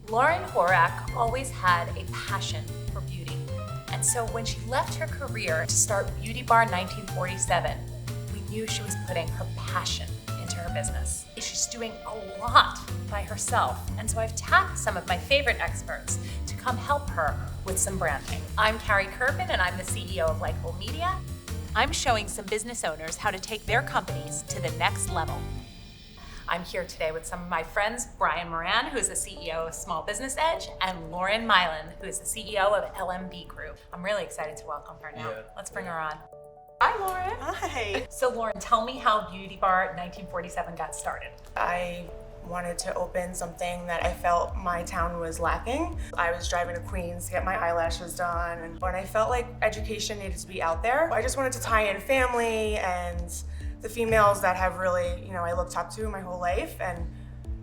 Lauren Horak always had a passion for beauty. And so when she left her career to start Beauty Bar 1947, we knew she was putting her passion into her business. She's doing a lot by herself. And so I've tapped some of my favorite experts to come help her with some branding. I'm Carrie Kerpen and I'm the CEO of Likeable Media. I'm showing some business owners how to take their companies to the next level. I'm here today with some of my friends, Brian Moran, who is the CEO of Small Business Edge, and Lauren Milan, who is the CEO of LMB Group. I'm really excited to welcome her now. Let's bring her on. Hi, Lauren. Hi. So, Lauren, tell me how Beauty Bar 1947 got started. I wanted to open something that I felt my town was lacking. I was driving to Queens to get my eyelashes done, and when I felt like education needed to be out there, I just wanted to tie in family and the females that have really, I looked up to my whole life and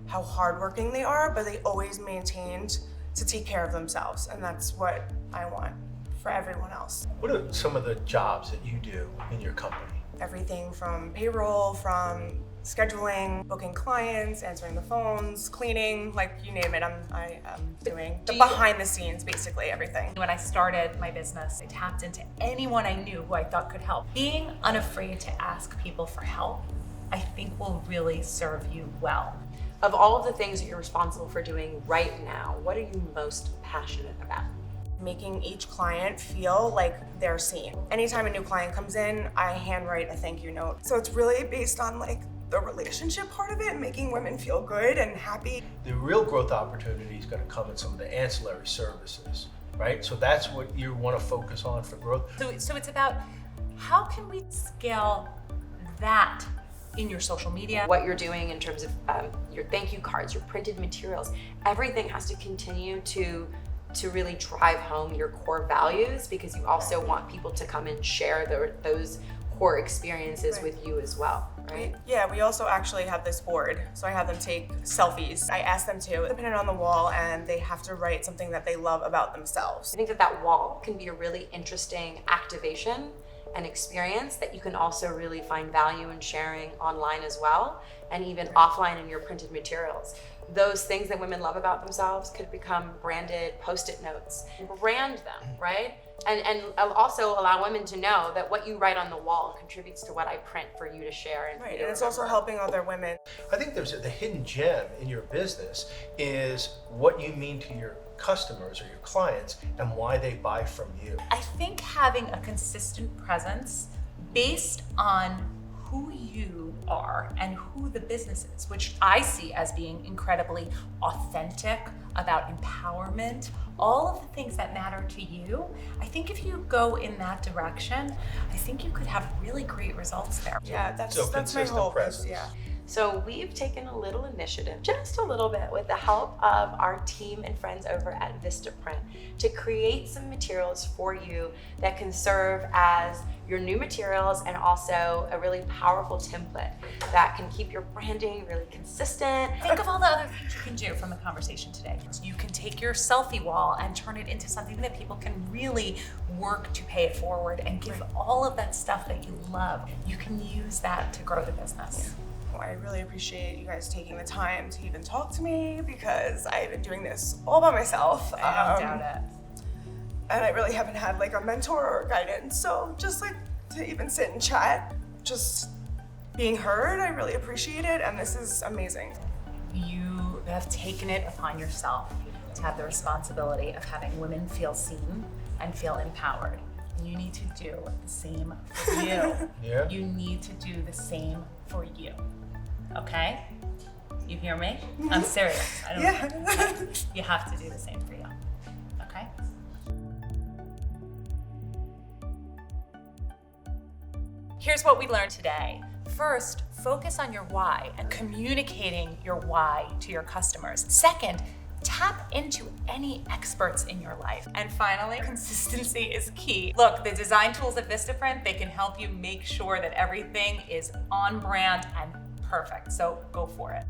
how hardworking they are, but they always maintained to take care of themselves. And that's what I want for everyone else. What are some of the jobs that you do in your company? Everything from payroll, from scheduling, booking clients, answering the phones, cleaning, like you name it, I am doing the behind the scenes, basically everything. When I started my business, I tapped into anyone I knew who I thought could help. Being unafraid to ask people for help, I think will really serve you well. Of all of the things that you're responsible for doing right now, what are you most passionate about? Making each client feel like they're seen. Anytime a new client comes in, I handwrite a thank you note. So it's really based on the relationship part of it, making women feel good and happy. The real growth opportunity is going to come in some of the ancillary services, right? So that's what you want to focus on for growth. So it's about how can we scale that in your social media? What you're doing in terms of your thank you cards, your printed materials, everything has to continue to really drive home your core values, because you also want people to come and share those core experiences with you as well, right? Yeah, we also actually have this board, so I have them take selfies. I ask them to pin it on the wall, and they have to write something that they love about themselves. I think that wall can be a really interesting activation and experience that you can also really find value in sharing online as well, and even offline in your printed materials. Those things that women love about themselves could become branded Post-it notes. Brand them, right? And also allow women to know that what you write on the wall contributes to what I print for you to share. And Right, and it's also helping other women. I think there's the hidden gem in your business is what you mean to your customers or your clients and why they buy from you. I think having a consistent presence based on who you are and who the business is, which I see as being incredibly authentic, about empowerment, all of the things that matter to you. I think if you go in that direction, I think you could have really great results there. Yeah, that's my consistent hope. presence. Yeah. So we've taken a little initiative, just a little bit, with the help of our team and friends over at Vistaprint, to create some materials for you that can serve as your new materials and also a really powerful template that can keep your branding really consistent. Think of all the other things you can do from the conversation today. You can take your selfie wall and turn it into something that people can really work to pay it forward and give all of that stuff that you love. You can use that to grow the business. I really appreciate you guys taking the time to even talk to me, because I've been doing this all by myself. I don't doubt it. And I really haven't had a mentor or guidance. So just to even sit and chat, just being heard, I really appreciate it. And this is amazing. You have taken it upon yourself to have the responsibility of having women feel seen and feel empowered. You need to do the same for you. Yeah. You need to do the same for you. Okay? You hear me? I'm serious. You have to do the same for you. Okay? Here's what we learned today. First, focus on your why and communicating your why to your customers. Second, tap into any experts in your life. And finally, consistency is key. Look, the design tools at Vistaprint, they can help you make sure that everything is on brand and perfect. So go for it.